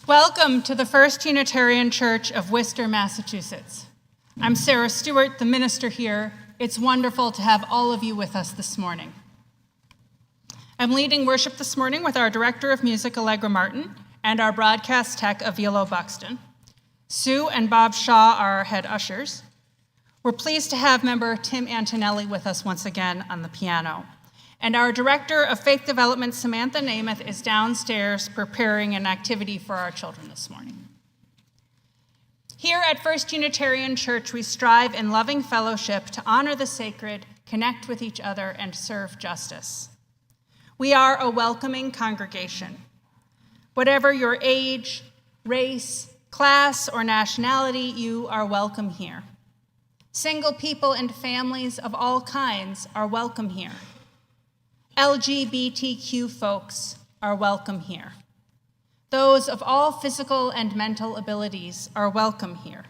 Welcome to the First Unitarian Church of Worcester, Massachusetts. I'm Sarah Stewart, the minister here. It's wonderful to have all of you with us this morning. I'm leading worship this morning with our director of music, Allegra Martin, and our broadcast tech, Avilo Buxton. Sue and Bob Shaw are our head ushers. We're pleased to have member Tim Antonelli with us once again on the piano. And our director of faith development, Samantha Namath, is downstairs preparing an activity for our children this morning. Here at First Unitarian Church, we strive in loving fellowship to honor the sacred, connect with each other, and serve justice. We are a welcoming congregation. Whatever your age, race, class, or nationality, you are welcome here. Single people and families of all kinds are welcome here. LGBTQ folks are welcome here. Those of all physical and mental abilities are welcome here.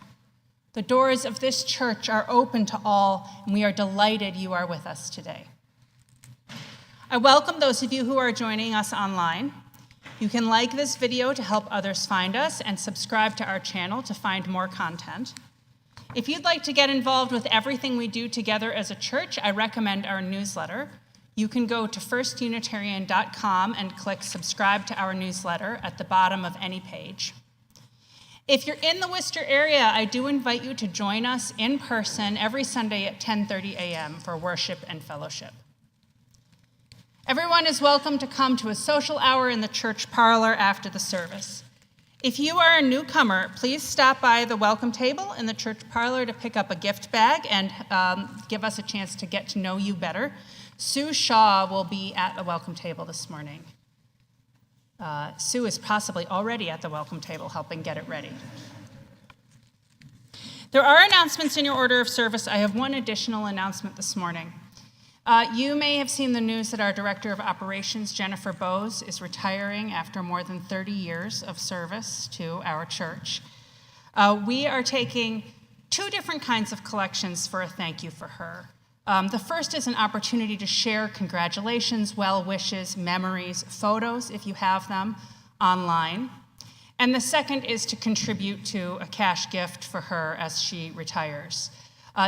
The doors of this church are open to all, and we are delighted you are with us today. I welcome those of you who are joining us online. You can like this video to help others find us and subscribe to our channel to find more content. If you'd like to get involved with everything we do together as a church, I recommend our newsletter. You can go to firstunitarian.com and click subscribe to our newsletter at the bottom of any page. If you're in the Worcester area, I do invite you to join us in person every Sunday at 10:30 a.m. for worship and fellowship. Everyone is welcome to come to a social hour in the church parlor after the service. If you are a newcomer, please stop by the welcome table in the church parlor to pick up a gift bag and give us a chance to get to know you better. Sue Shaw will be at the welcome table this morning. Sue is possibly already at the welcome table helping get it ready. There are announcements in your order of service. I have one additional announcement this morning. You may have seen the news that our Director of Operations, Jennifer Bowes, is retiring after more than 30 years of service to our church. We are taking two different kinds of collections for a thank you for her. The first is an opportunity to share congratulations, well wishes, memories, photos, if you have them, online. And the second is to contribute to a cash gift for her as she retires.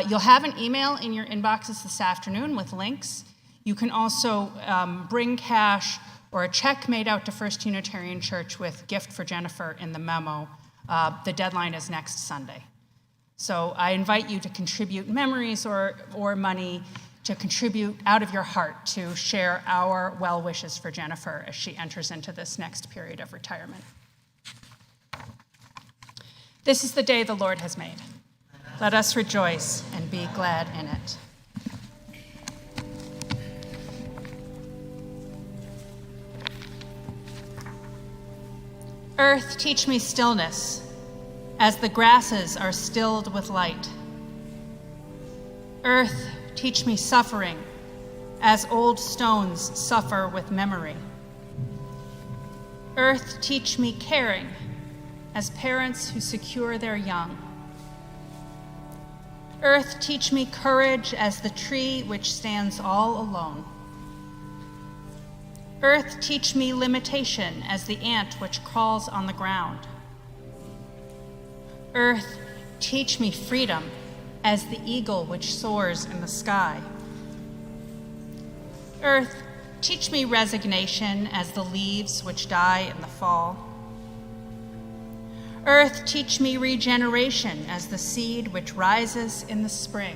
You'll have an email in your inboxes this afternoon with links. You can also bring cash or a check made out to First Unitarian Church with gift for Jennifer in the memo. The deadline is next Sunday. So I invite you to contribute memories or money, to contribute out of your heart to share our well wishes for Jennifer as she enters into this next period of retirement. This is the day the Lord has made. Let us rejoice and be glad in it. Earth, teach me stillness, as the grasses are stilled with light. Earth, teach me suffering, as old stones suffer with memory. Earth, teach me caring, as parents who secure their young. Earth, teach me courage as the tree which stands all alone. Earth, teach me limitation as the ant which crawls on the ground. Earth, teach me freedom as the eagle which soars in the sky. Earth, teach me resignation as the leaves which die in the fall. Earth, teach me regeneration as the seed which rises in the spring.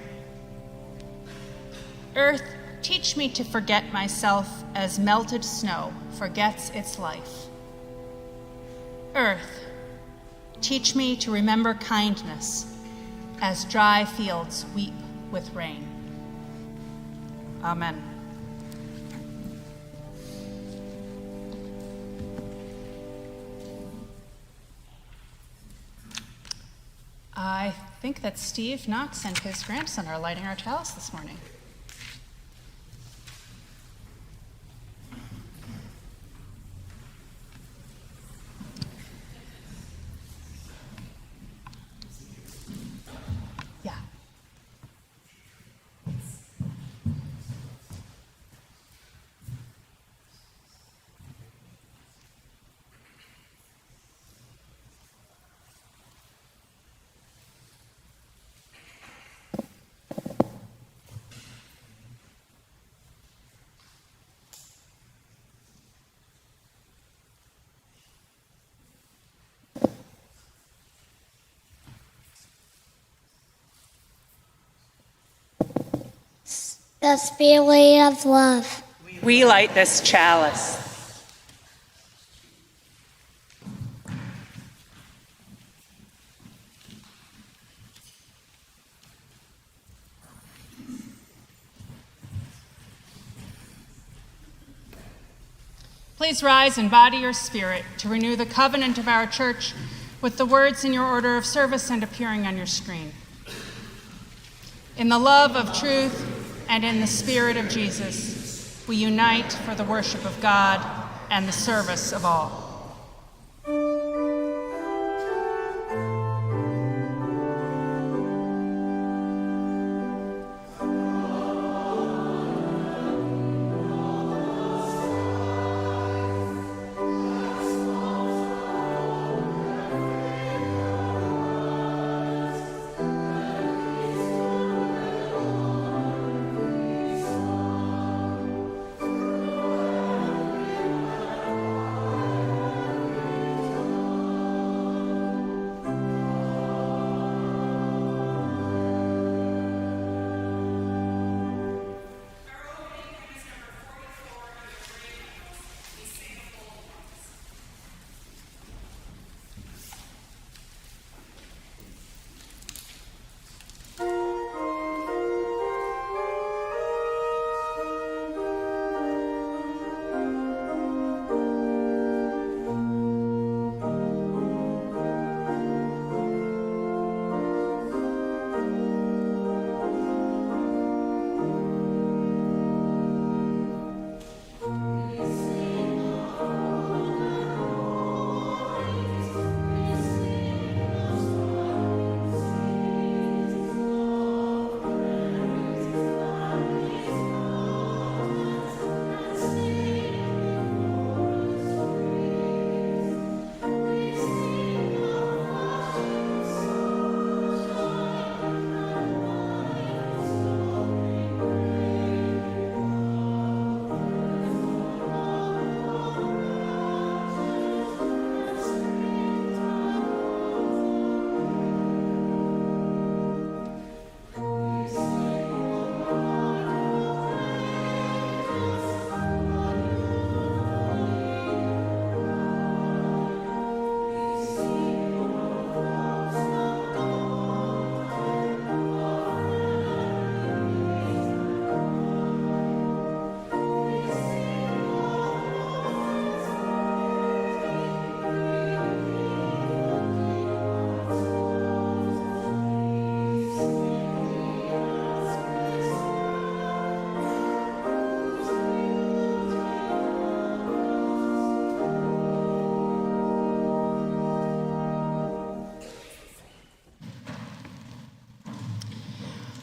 Earth, teach me to forget myself as melted snow forgets its life. Earth, teach me to remember kindness as dry fields weep with rain. Amen. I think that Steve Knox and his grandson are lighting our chalice this morning. Yeah. the spirit of love. We light this chalice. Please rise in body or spirit to renew the covenant of our church with the words in your order of service and appearing on your screen. In the love of truth and in the spirit of Jesus, we unite for the worship of God and the service of all.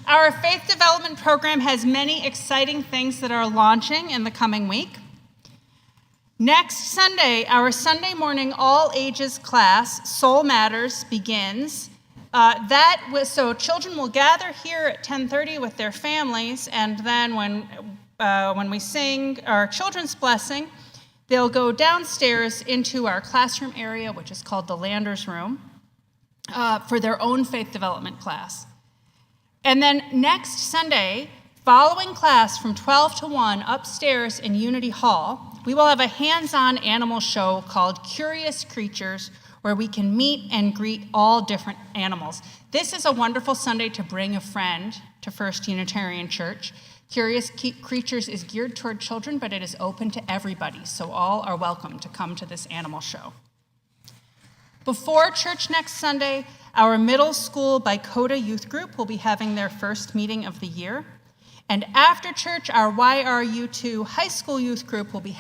Our faith development program has many exciting things that are launching in the coming week. Next Sunday, our Sunday morning all ages class, Soul Matters, begins. So children will gather here at 10:30 with their families, and then when we sing our children's blessing, they'll go downstairs into our classroom area, which is called the Landers Room, for their own faith development class. And then next Sunday, following class from 12 to 1 upstairs in Unity Hall, we will have a hands-on animal show called Curious Creatures, where we can meet and greet all different animals. This is a wonderful Sunday to bring a friend to First Unitarian Church. Curious Creatures is geared toward children, but it is open to everybody, so all are welcome to come to this animal show. Before church next Sunday, our middle school Bicota youth group will be having their first meeting of the year. And after church, our YRU2 high school youth group will be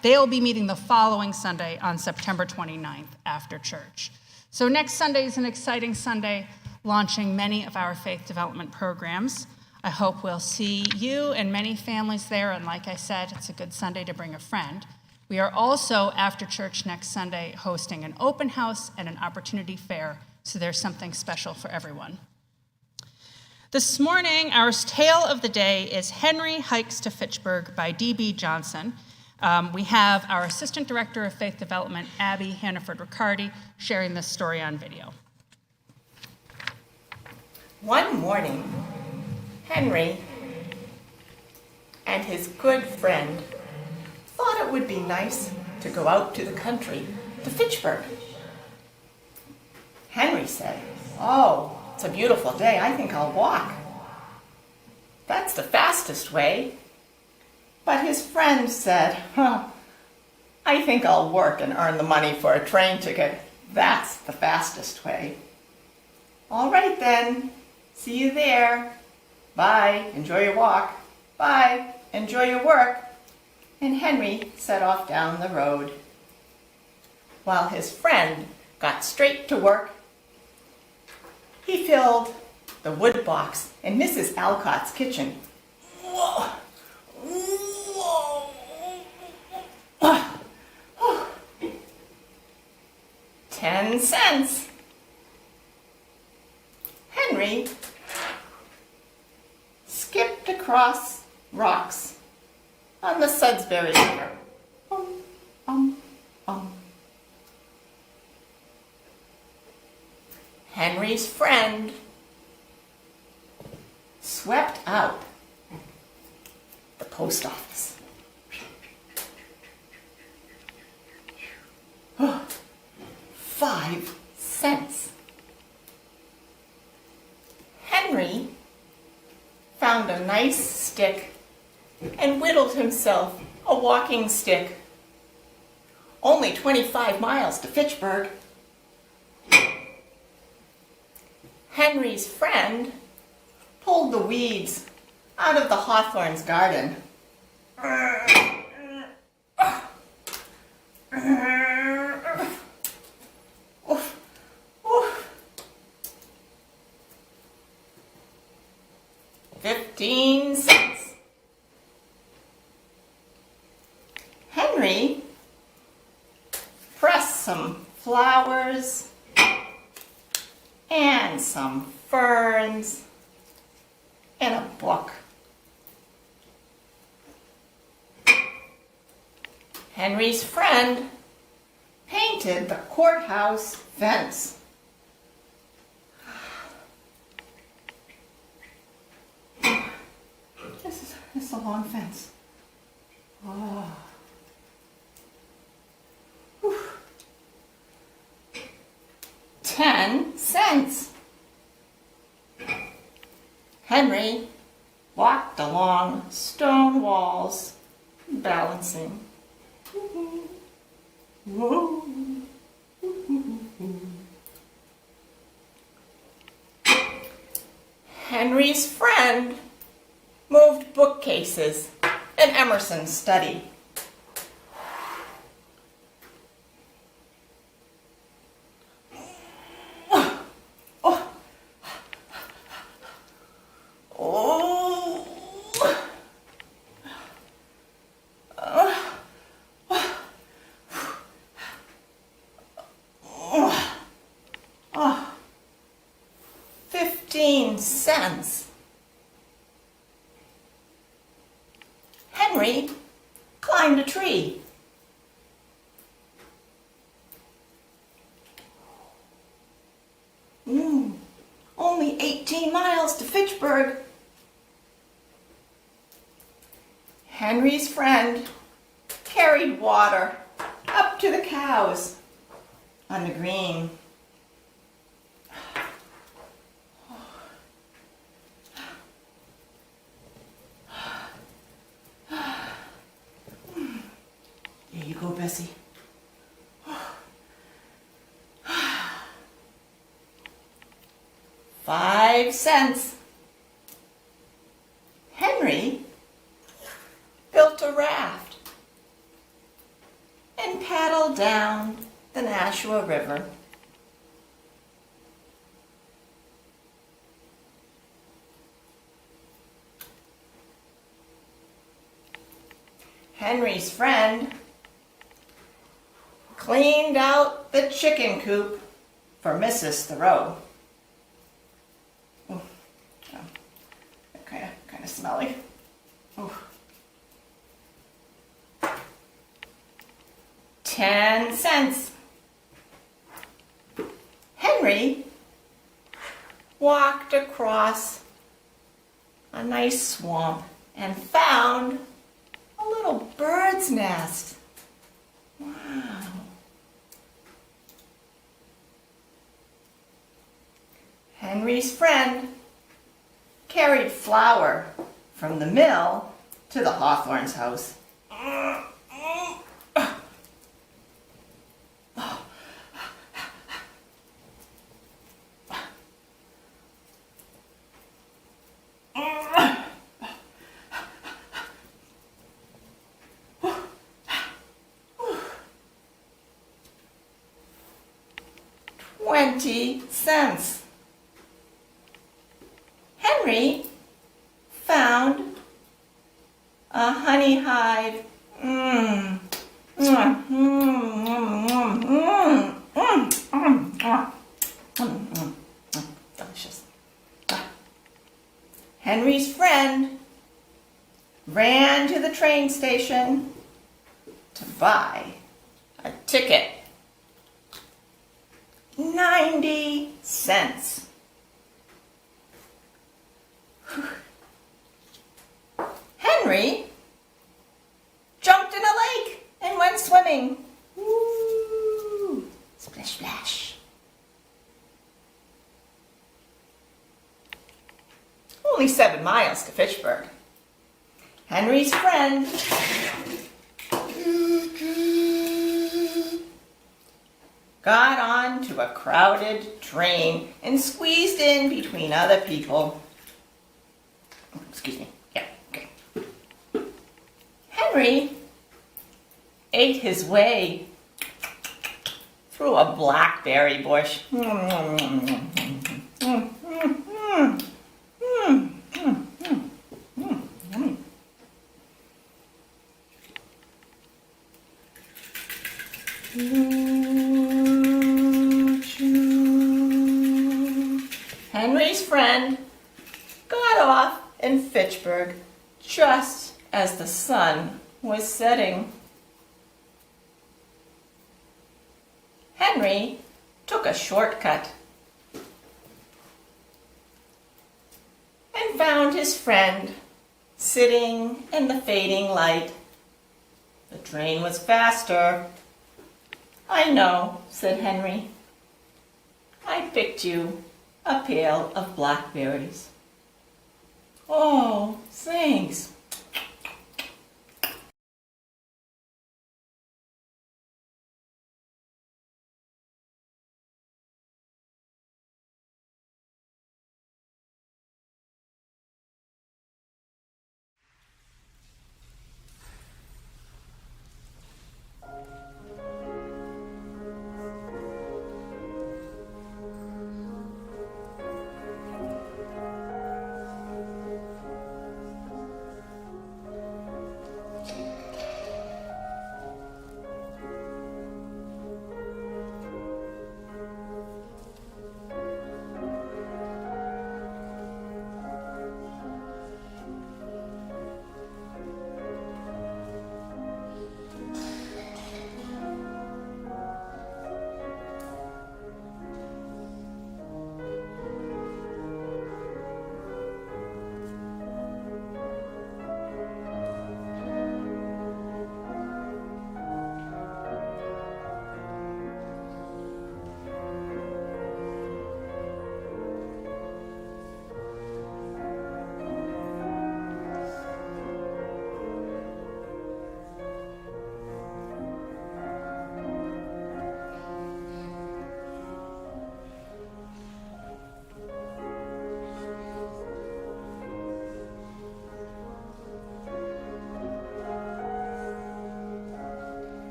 they'll be meeting the following Sunday on September 29th after church. So next Sunday is an exciting Sunday, launching many of our faith development programs. I hope we'll see you and many families there, and like I said, it's a good Sunday to bring a friend. We are also, after church next Sunday, hosting an open house and an opportunity fair, so there's something special for everyone. This morning, our tale of the day is Henry Hikes to Fitchburg by D.B. Johnson. We have our Assistant Director of Faith Development, Abby Hannaford-Riccardi, sharing this story on video. One morning, Henry and his good friend thought it would be nice to go out to the country, to Fitchburg. Henry said, "Oh, it's a beautiful day. I think I'll walk. That's the fastest way." But his friend said, "I think I'll work and earn the money for a train ticket. That's the fastest way." "All right then. See you there. Bye. Enjoy your walk. Bye. Enjoy your work." And Henry set off down the road, while his friend got straight to work. He filled the wood box in Mrs. Alcott's kitchen. Whoa! Whoa! 10 cents. Henry skipped across rocks on the Sudsbury River. Henry's friend swept out the post office. 5 cents. Henry found a nice stick and whittled himself a walking stick. Only 25 miles to Fitchburg. Henry's friend pulled the weeds out of the hawthorn's garden. 15 cents. Henry pressed some flowers and some ferns in a book. Henry's friend painted the courthouse fence. This is a long fence. Oh. Whew. 10 cents. Henry walked along stone walls, balancing. Whoa. Henry's friend moved bookcases in Emerson's study. Cents. Henry climbed a tree. Only 18 miles to Fitchburg. Henry's friend carried water up to the cows on the green. Here you go, Bessie. 5 cents. Henry built a raft and paddled down the Nashua River. Henry's friend cleaned out the chicken coop for Mrs. Thoreau. Oh, kind of smelly. Oh. 10 cents. Henry walked across a nice swamp and found a little bird's nest. Wow. Henry's friend carried flour from the mill to the Hawthorne's house. 20 cents. Henry found a honey hive. Delicious. Henry's friend ran to the train station to buy a ticket. 90 cents. Henry jumped in a lake and went swimming. Woo! Splish, splash. Only 7 miles to Fitchburg. Henry's friend got on to a crowded train and squeezed in between other people. Excuse me. Yeah, okay. Henry ate his way through a blackberry bush. Henry's friend got off in Fitchburg just as the sun was setting. Henry took a shortcut and found his friend sitting in the fading light. The train was faster. I know, said Henry. I picked you a pail of blackberries. Oh, thanks.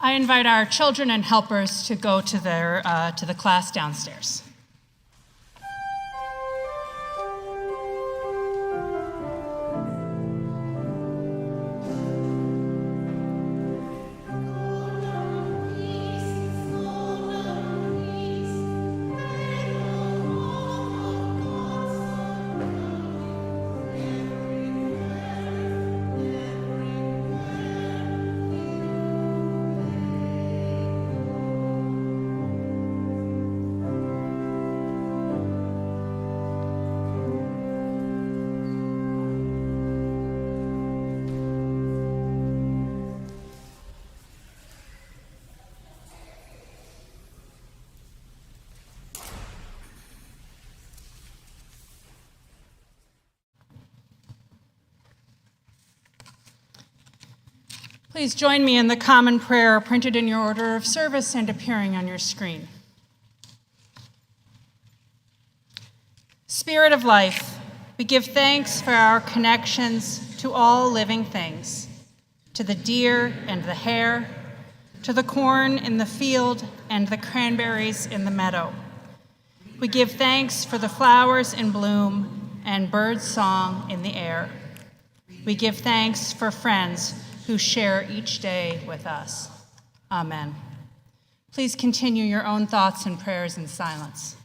I invite our children and helpers to go to the class downstairs. Please join me in the common prayer printed in your order of service and appearing on your screen. Spirit of life, we give thanks for our connections to all living things, to the deer and the hare, to the corn in the field and the cranberries in the meadow. We give thanks for the flowers in bloom and bird song in the air. We give thanks for friends who share each day with us. Amen. Please continue your own thoughts and prayers in silence.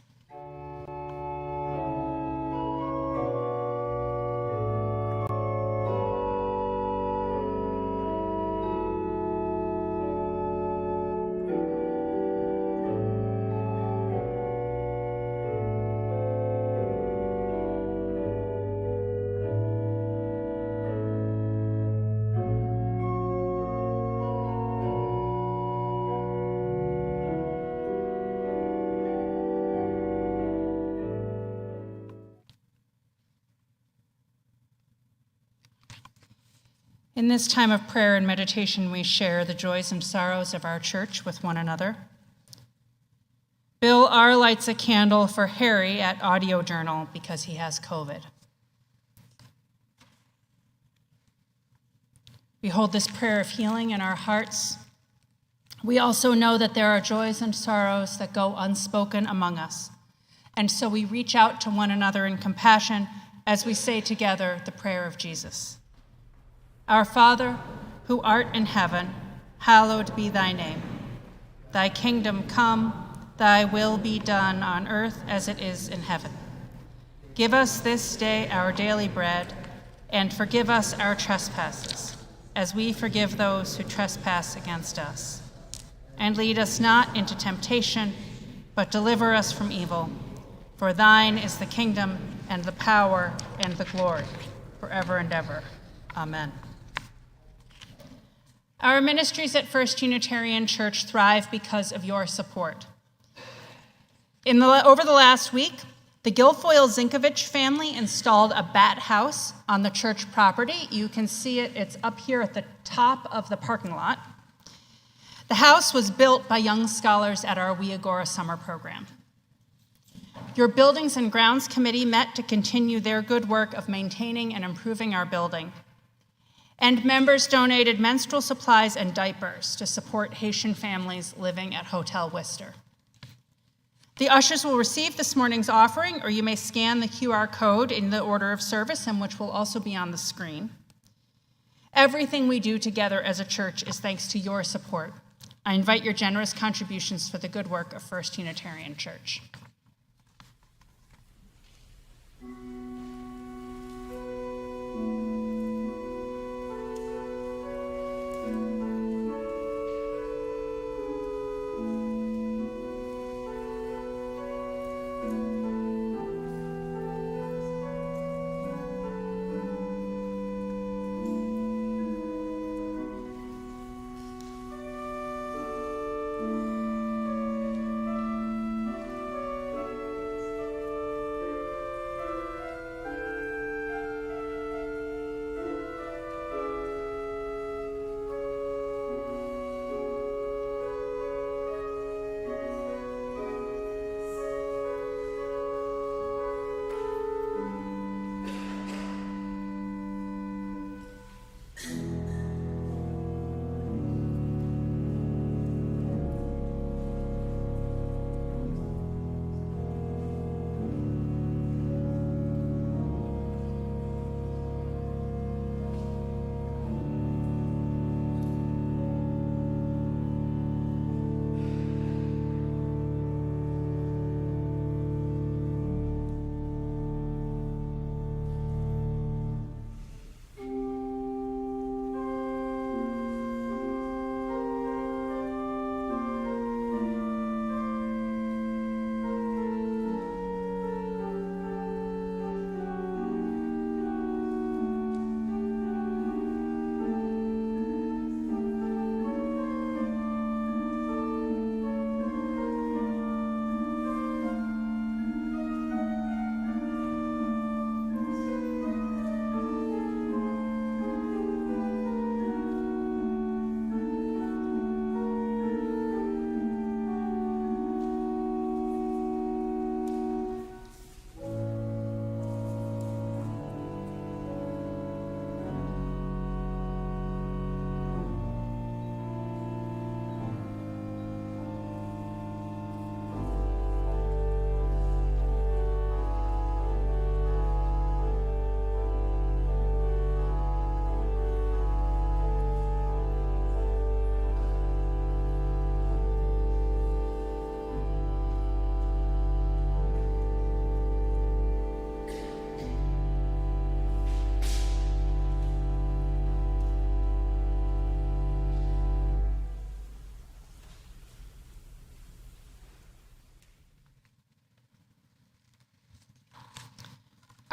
In this time of prayer and meditation, we share the joys and sorrows of our church with one another. Bill R. lights a candle for Harry at Audio Journal because he has COVID. We hold this prayer of healing in our hearts. We also know that there are joys and sorrows that go unspoken among us, and so we reach out to one another in compassion as we say together the prayer of Jesus. Our Father, who art in heaven, hallowed be thy name. Thy kingdom come, thy will be done on earth as it is in heaven. Give us this day our daily bread, and forgive us our trespasses, as we forgive those who trespass against us. And lead us not into temptation, but deliver us from evil. For thine is the kingdom, and the power, and the glory, forever and ever. Amen. Our ministries at First Unitarian Church thrive because of your support. Over the last week, the Guilfoyle Zinkovich family installed a bat house on the church property. You can see it, it's up here at the top of the parking lot. The house was built by young scholars at our We Agora summer program. Your Buildings and Grounds Committee met to continue their good work of maintaining and improving our building. And members donated menstrual supplies and diapers to support Haitian families living at Hotel Worcester. The ushers will receive this morning's offering, or you may scan the QR code in the order of service, and which will also be on the screen. Everything we do together as a church is thanks to your support. I invite your generous contributions for the good work of First Unitarian Church.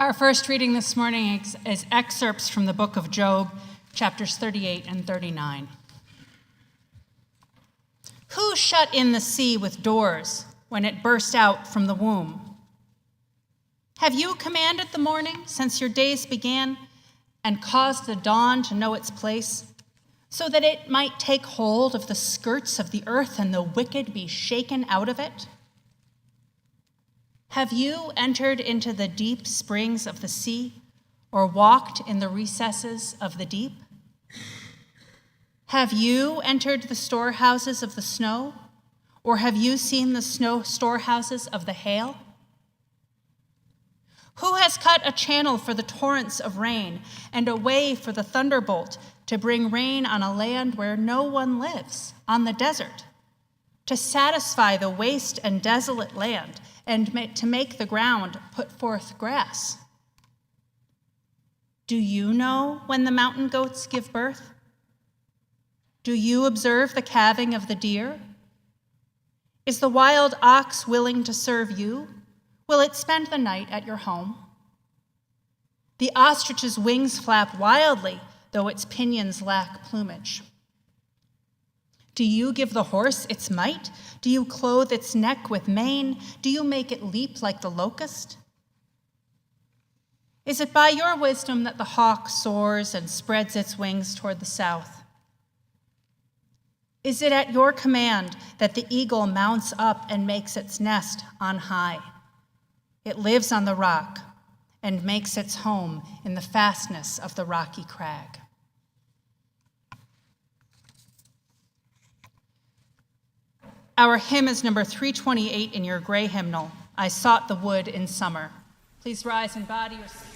Our first reading this morning is excerpts from the book of Job, chapters 38 and 39. Who shut in the sea with doors when it burst out from the womb? Have you commanded the morning since your days began and caused the dawn to know its place, so that it might take hold of the skirts of the earth and the wicked be shaken out of it? Have you entered into the deep springs of the sea, or walked in the recesses of the deep? Have you entered the storehouses of the snow, or have you seen the snow storehouses of the hail? Who has cut a channel for the torrents of rain, and a way for the thunderbolt to bring rain on a land where no one lives, on the desert, to satisfy the waste and desolate land, and to make the ground put forth grass? Do you know when the mountain goats give birth? Do you observe the calving of the deer? Is the wild ox willing to serve you? Will it spend the night at your home? The ostrich's wings flap wildly, though its pinions lack plumage. Do you give the horse its might? Do you clothe its neck with mane? Do you make it leap like the locust? Is it by your wisdom that the hawk soars and spreads its wings toward the south? Is it at your command that the eagle mounts up and makes its nest on high? It lives on the rock and makes its home in the fastness of the rocky crag. Our hymn is number 328 in your gray hymnal, I Sought the Wood in Summer. Please rise in body or spirits.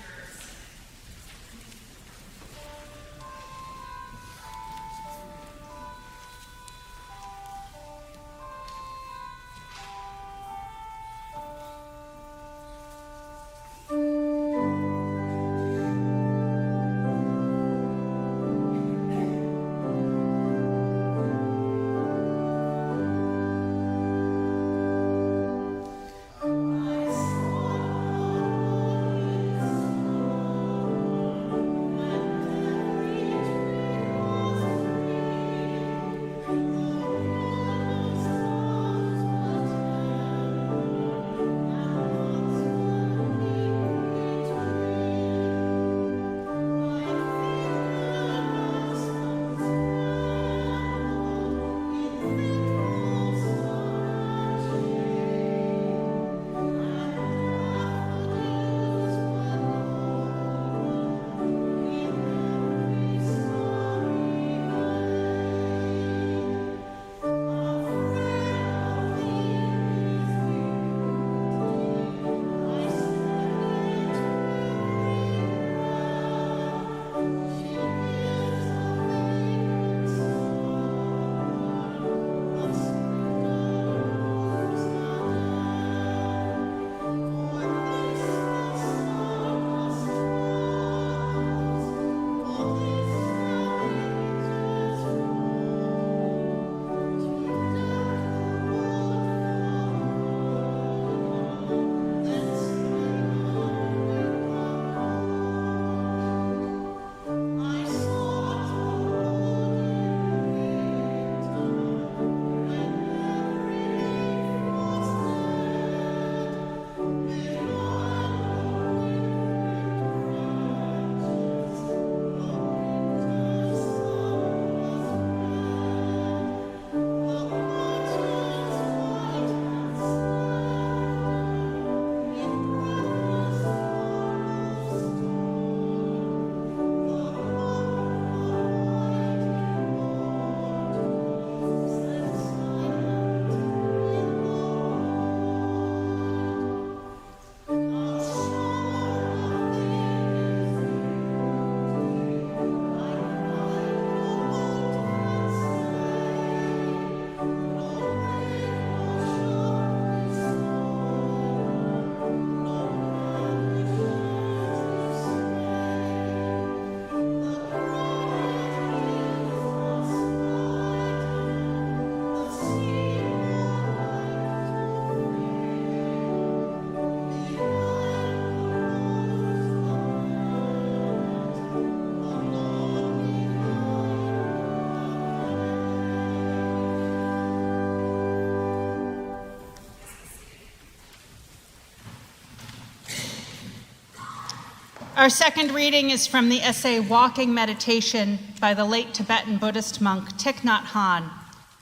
Our second reading is from the essay Walking Meditation by the late Tibetan Buddhist monk Thich Nhat Hanh,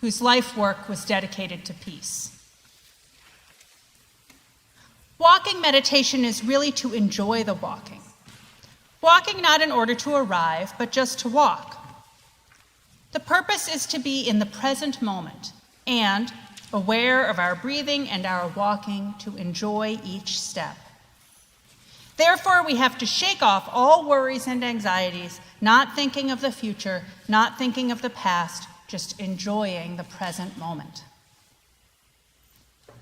whose life work was dedicated to peace. Walking meditation is really to enjoy the walking. Walking not in order to arrive, but just to walk. The purpose is to be in the present moment and, aware of our breathing and our walking, to enjoy each step. Therefore, we have to shake off all worries and anxieties, not thinking of the future, not thinking of the past, just enjoying the present moment.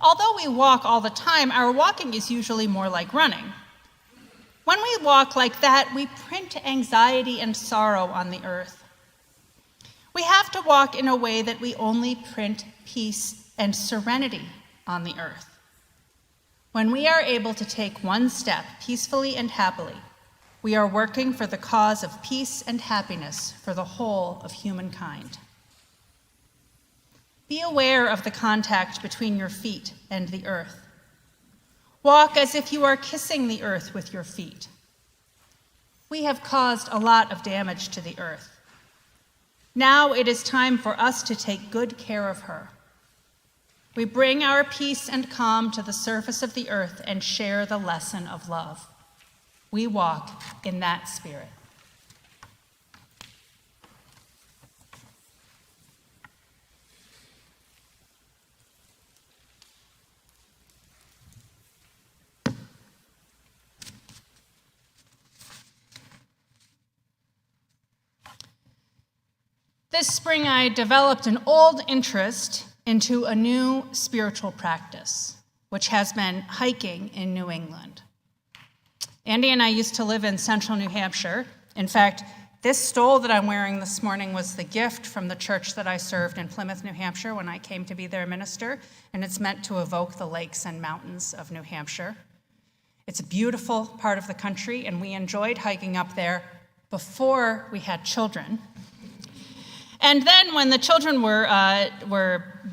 Although we walk all the time, our walking is usually more like running. When we walk like that, we print anxiety and sorrow on the earth. We have to walk in a way that we only print peace and serenity on the earth. When we are able to take one step peacefully and happily, we are working for the cause of peace and happiness for the whole of humankind. Be aware of the contact between your feet and the earth. Walk as if you are kissing the earth with your feet. We have caused a lot of damage to the earth. Now it is time for us to take good care of her. We bring our peace and calm to the surface of the earth and share the lesson of love. We walk in that spirit. This spring, I developed an old interest into a new spiritual practice, which has been hiking in New England. Andy and I used to live in central New Hampshire. In fact, this stole that I'm wearing this morning was the gift from the church that I served in Plymouth, New Hampshire, when I came to be their minister, and it's meant to evoke the lakes and mountains of New Hampshire. It's a beautiful part of the country, and we enjoyed hiking up there before we had children. And then when the children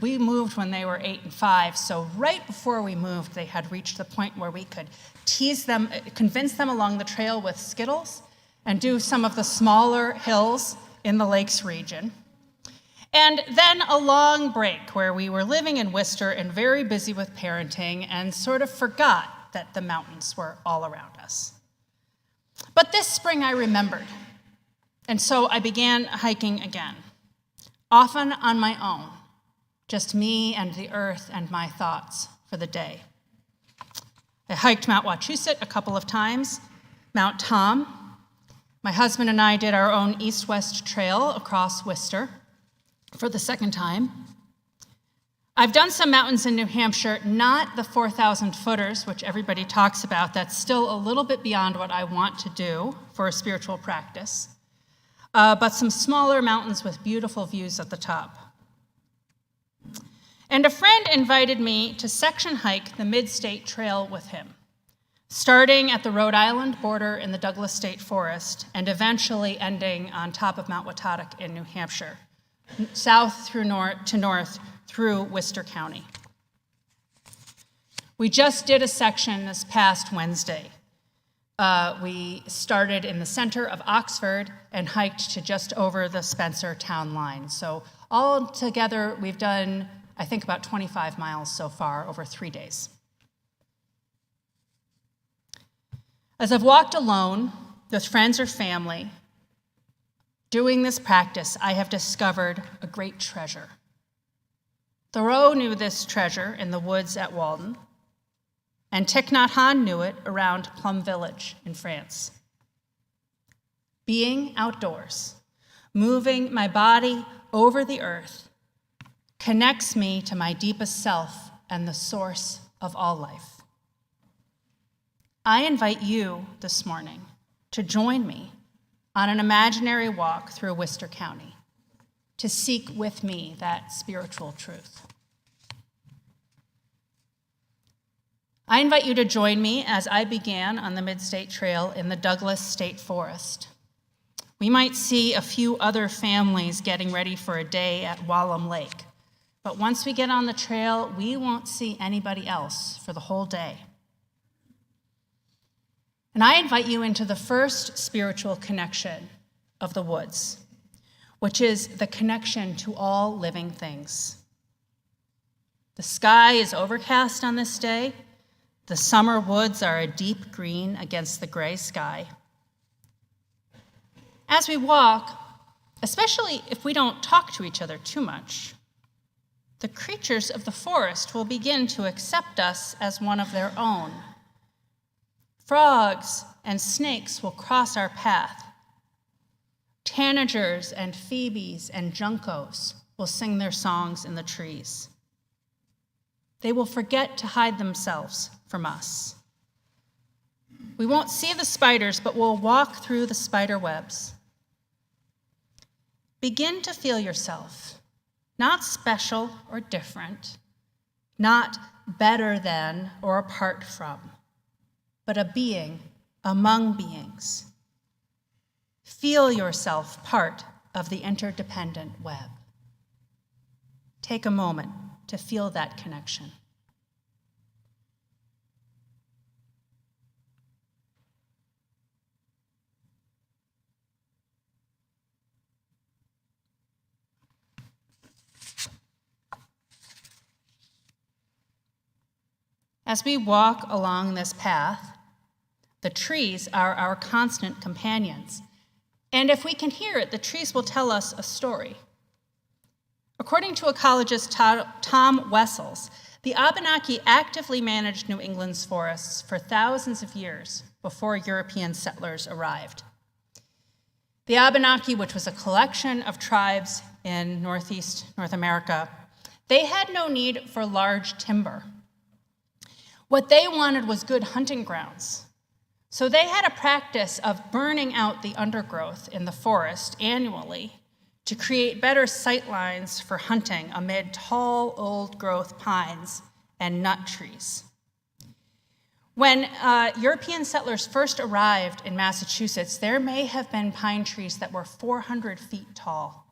we moved when they were 8 and 5, so right before we moved, they had reached the point where we could tease them, convince them along the trail with Skittles, and do some of the smaller hills in the lakes region. And then a long break where we were living in Worcester and very busy with parenting and sort of forgot that the mountains were all around us. But this spring I remembered, and so I began hiking again. Often on my own, just me and the earth and my thoughts for the day. I hiked Mount Wachusett a couple of times, Mount Tom. My husband and I did our own east-west trail across Worcester for the second time. I've done some mountains in New Hampshire, not the 4,000 footers, which everybody talks about. That's still a little bit beyond what I want to do for a spiritual practice. But some smaller mountains with beautiful views at the top. And a friend invited me to section hike the Mid-State Trail with him, starting at the Rhode Island border in the Douglas State Forest and eventually ending on top of Mount Watotic in New Hampshire, south through north through Worcester County. We just did a section this past Wednesday. We started in the center of Oxford and hiked to just over the Spencer town line. So all together, we've done, I think, about 25 miles so far over 3 days. As I've walked alone with friends or family, doing this practice, I have discovered a great treasure. Thoreau knew this treasure in the woods at Waldo, and Thich Nhat Hanh knew it around Plum Village in France. Being outdoors, moving my body over the earth, connects me to my deepest self and the source of all life. I invite you this morning to join me on an imaginary walk through Worcester County to seek with me that spiritual truth. I invite you to join me as I began on the Mid-State Trail in the Douglas State Forest. We might see a few other families getting ready for a day at Wallam Lake, but once we get on the trail, we won't see anybody else for the whole day. And I invite you into the first spiritual connection of the woods, which is the connection to all living things. The sky is overcast on this day. The summer woods are a deep green against the gray sky. As we walk, especially if we don't talk to each other too much, the creatures of the forest will begin to accept us as one of their own. Frogs and snakes will cross our path. Tanagers and phoebes and juncos will sing their songs in the trees. They will forget to hide themselves from us. We won't see the spiders, but we'll walk through the spider webs. Begin to feel yourself, not special or different, not better than or apart from, but a being among beings. Feel yourself part of the interdependent web. Take a moment to feel that connection. As we walk along this path, the trees are our constant companions. And if we can hear it, the trees will tell us a story. According to ecologist Tom Wessels, the Abenaki actively managed New England's forests for thousands of years before European settlers arrived. The Abenaki, which was a collection of tribes in Northeast North America, they had no need for large timber. What they wanted was good hunting grounds. So they had a practice of burning out the undergrowth in the forest annually to create better sight lines for hunting amid tall, old-growth pines and nut trees. When European settlers first arrived in Massachusetts, there may have been pine trees that were 400 feet tall.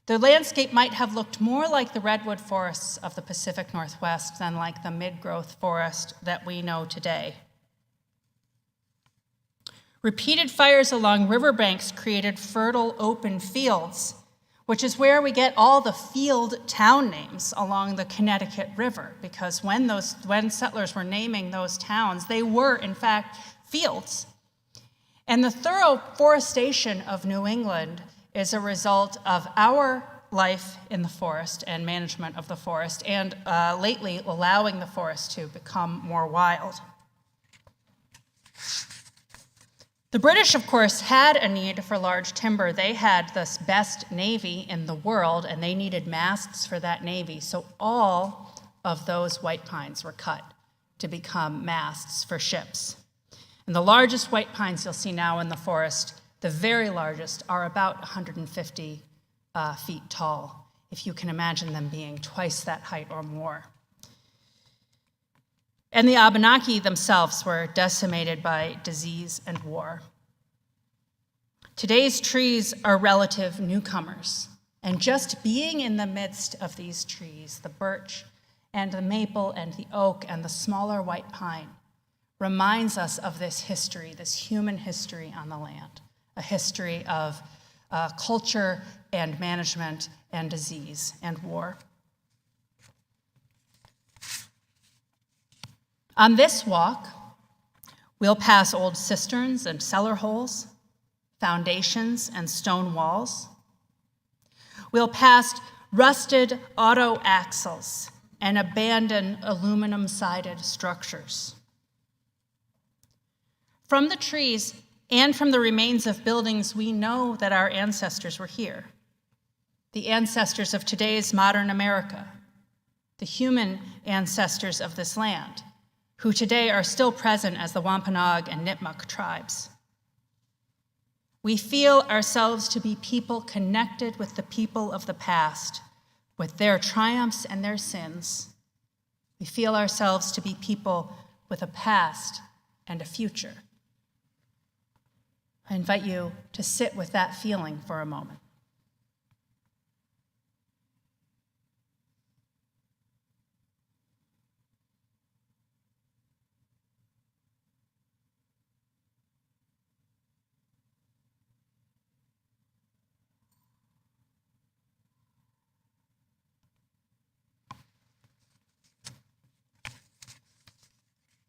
The landscape might have looked more like the redwood forests of the Pacific Northwest than like the mid-growth forest that we know today. Repeated fires along riverbanks created fertile open fields, which is where we get all the field town names along the Connecticut River, because when settlers were naming those towns, they were, in fact, fields. And the thorough forestation of New England is a result of our life in the forest and management of the forest, and lately allowing the forest to become more wild. The British, of course, had a need for large timber. They had the best navy in the world, and they needed masts for that navy. So all of those white pines were cut to become masts for ships. And the largest white pines you'll see now in the forest, the very largest, are about 150 feet tall, if you can imagine them being twice that height or more. And the Abenaki themselves were decimated by disease and war. Today's trees are relative newcomers, and just being in the midst of these trees, the birch and the maple and the oak and the smaller white pine, reminds us of this history, this human history on the land, a history of culture and management and disease and war. On this walk, we'll pass old cisterns and cellar holes, foundations and stone walls. We'll pass rusted auto axles and abandoned aluminum-sided structures. From the trees and from the remains of buildings, we know that our ancestors were here. The ancestors of today's modern America, the human ancestors of this land, who today are still present as the Wampanoag and Nipmuc tribes. We feel ourselves to be people connected with the people of the past, with their triumphs and their sins. We feel ourselves to be people with a past and a future. I invite you to sit with that feeling for a moment.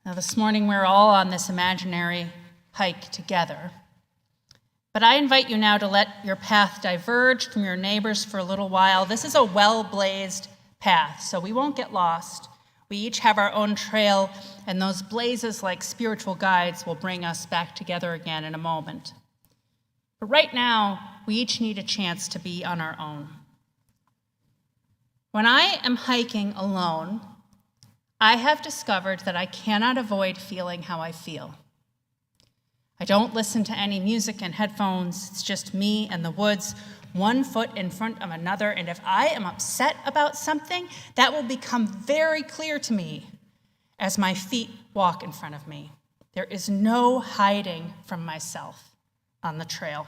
Now, this morning we're all on this imaginary hike together, but I invite you now to let your path diverge from your neighbors for a little while. This is a well-blazed path, so we won't get lost. We each have our own trail, and those blazes, like spiritual guides, will bring us back together again in a moment. But right now, we each need a chance to be on our own. When I am hiking alone, I have discovered that I cannot avoid feeling how I feel. I don't listen to any music in headphones. It's just me and the woods, one foot in front of another. And if I am upset about something, that will become very clear to me as my feet walk in front of me. There is no hiding from myself on the trail.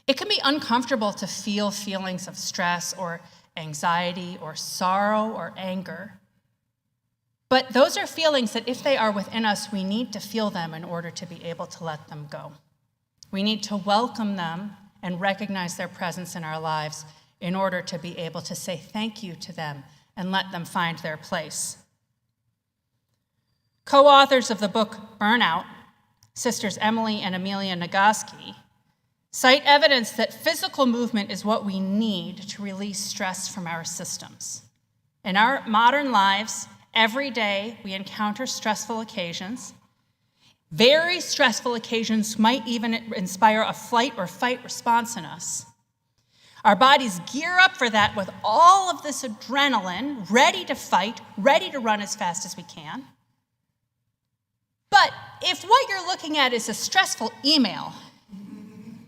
It can be uncomfortable to feel feelings of stress or anxiety or sorrow or anger. But those are feelings that if they are within us, we need to feel them in order to be able to let them go. We need to welcome them and recognize their presence in our lives in order to be able to say thank you to them and let them find their place. Co-authors of the book Burnout, Sisters Emily and Amelia Nagoski, cite evidence that physical movement is what we need to release stress from our systems. In our modern lives, every day we encounter stressful occasions. Very stressful occasions might even inspire a flight or fight response in us. Our bodies gear up for that with all of this adrenaline, ready to fight, ready to run as fast as we can. But if what you're looking at is a stressful email,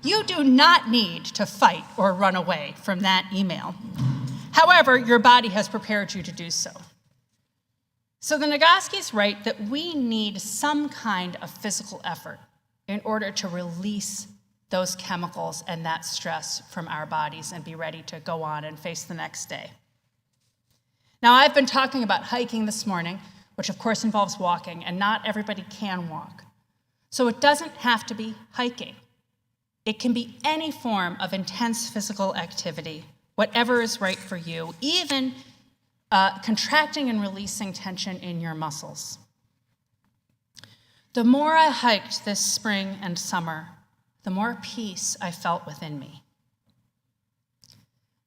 you do not need to fight or run away from that email. However, your body has prepared you to do so. So the Nagoskis write that we need some kind of physical effort in order to release those chemicals and that stress from our bodies and be ready to go on and face the next day. Now, I've been talking about hiking this morning, which of course involves walking, and not everybody can walk. So it doesn't have to be hiking. It can be any form of intense physical activity, whatever is right for you, even contracting and releasing tension in your muscles. The more I hiked this spring and summer, the more peace I felt within me.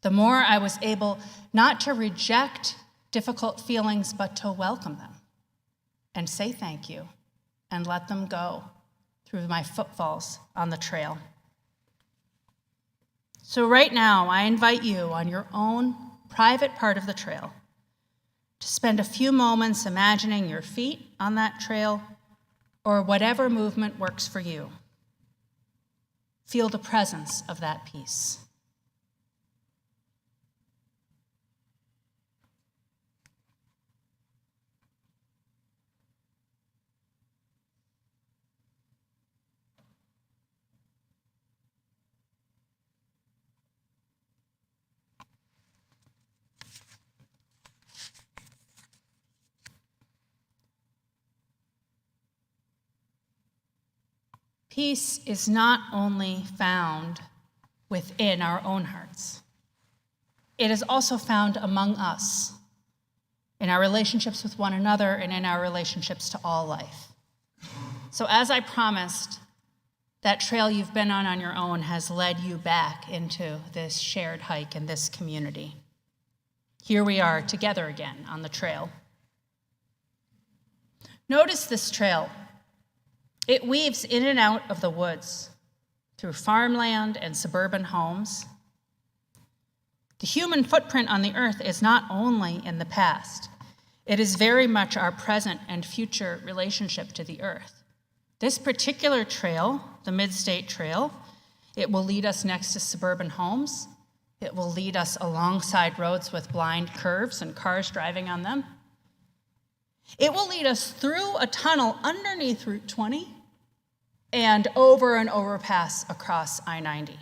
The more I was able not to reject difficult feelings, but to welcome them and say thank you and let them go through my footfalls on the trail. So right now, I invite you on your own private part of the trail to spend a few moments imagining your feet on that trail or whatever movement works for you. Feel the presence of that peace. Peace is not only found within our own hearts. It is also found among us, in our relationships with one another and in our relationships to all life. So as I promised, that trail you've been on your own has led you back into this shared hike in this community. Here we are together again on the trail. Notice this trail. It weaves in and out of the woods, through farmland and suburban homes. The human footprint on the earth is not only in the past, it is very much our present and future relationship to the earth. This particular trail, the Mid-State Trail, it will lead us next to suburban homes. It will lead us alongside roads with blind curves and cars driving on them. It will lead us through a tunnel underneath Route 20 and over an overpass across I-90.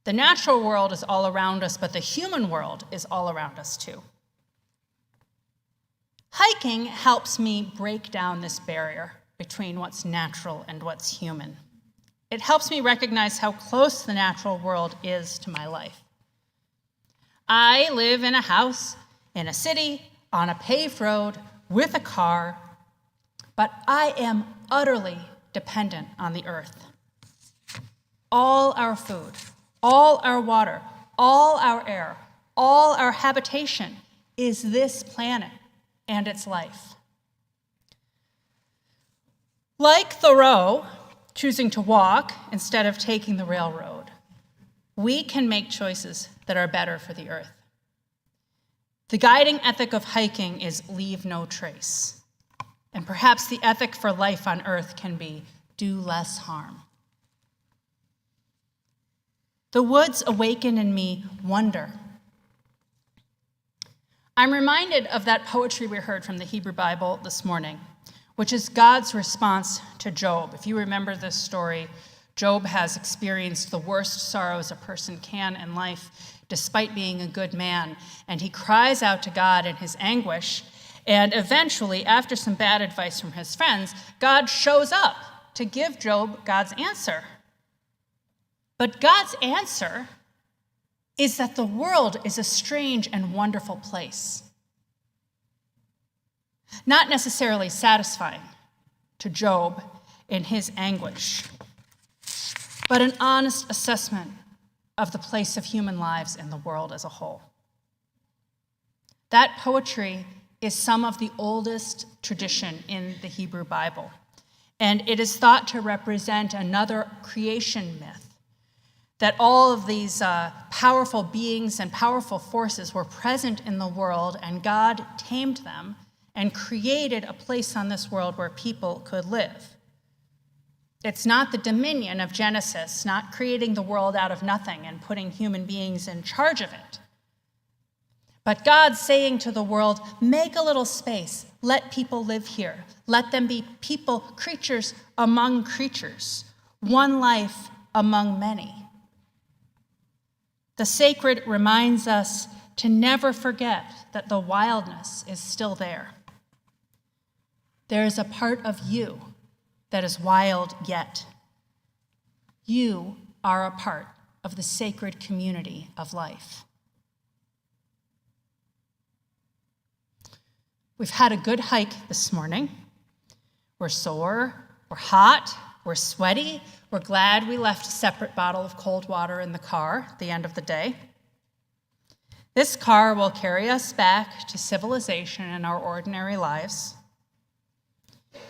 The natural world is all around us, but the human world is all around us too. Hiking helps me break down this barrier between what's natural and what's human. It helps me recognize how close the natural world is to my life. I live in a house, in a city, on a paved road with a car, but I am utterly dependent on the earth. All our food, all our water, all our air, all our habitation is this planet and its life. Like Thoreau, choosing to walk instead of taking the railroad, we can make choices that are better for the earth. The guiding ethic of hiking is leave no trace. And perhaps the ethic for life on earth can be do less harm. The woods awaken in me wonder. I'm reminded of that poetry we heard from the Hebrew Bible this morning, which is God's response to Job. If you remember this story, Job has experienced the worst sorrows a person can in life, despite being a good man, and he cries out to God in his anguish, and eventually, after some bad advice from his friends, God shows up to give Job God's answer. But God's answer is that the world is a strange and wonderful place. Not necessarily satisfying to Job in his anguish, but an honest assessment of the place of human lives in the world as a whole. That poetry is some of the oldest tradition in the Hebrew Bible, and it is thought to represent another creation myth, that all of these powerful beings and powerful forces were present in the world, and God tamed them and created a place on this world where people could live. It's not the dominion of Genesis, not creating the world out of nothing and putting human beings in charge of it. But God saying to the world, make a little space, let people live here. Let them be people, creatures among creatures, one life among many. The sacred reminds us to never forget that the wildness is still there. There is a part of you that is wild yet. You are a part of the sacred community of life. We've had a good hike this morning. We're sore, we're hot, we're sweaty. We're glad we left a separate bottle of cold water in the car at the end of the day. This car will carry us back to civilization in our ordinary lives.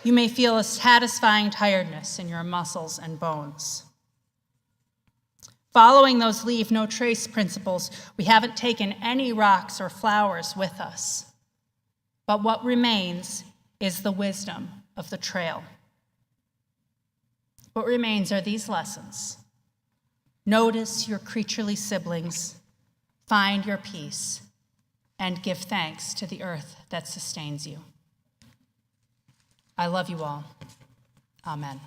You may feel a satisfying tiredness in your muscles and bones. Following those leave no trace principles, we haven't taken any rocks or flowers with us. But what remains is the wisdom of the trail. What remains are these lessons. Notice your creaturely siblings, find your peace, and give thanks to the earth that sustains you. I love you all. Amen.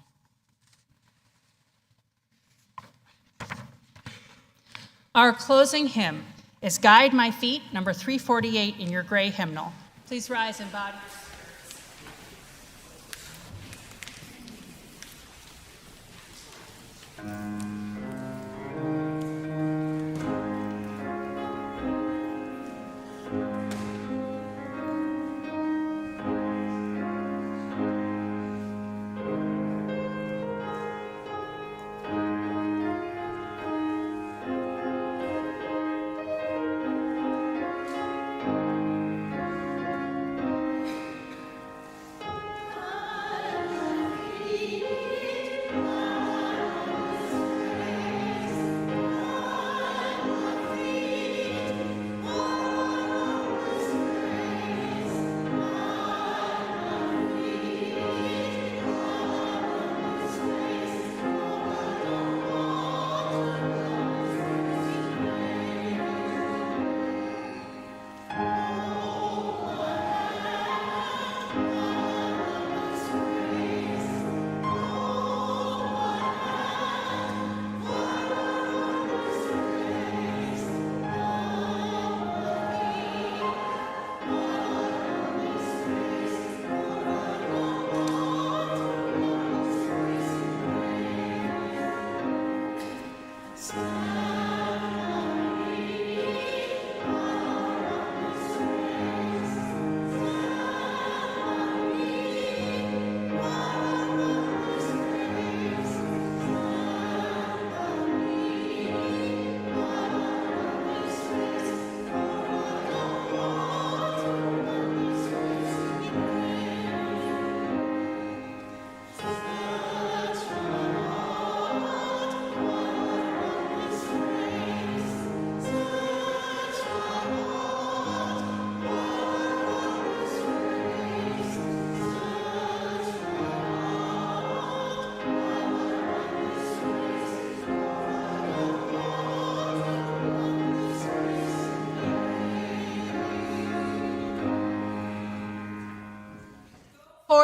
Our closing hymn is Guide My Feet, number 348 in your gray hymnal. Please rise and bow.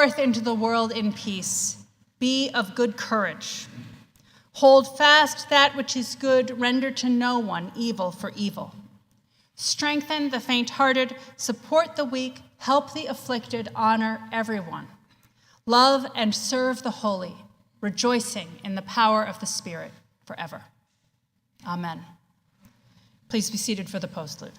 forth into the world in peace. Be of good courage. Hold fast that which is good. Render to no one evil for evil. Strengthen the faint-hearted. Support the weak. Help the afflicted. Honor everyone. Love and serve the holy, rejoicing in the power of the Spirit forever. Amen. Please be seated for the postlude.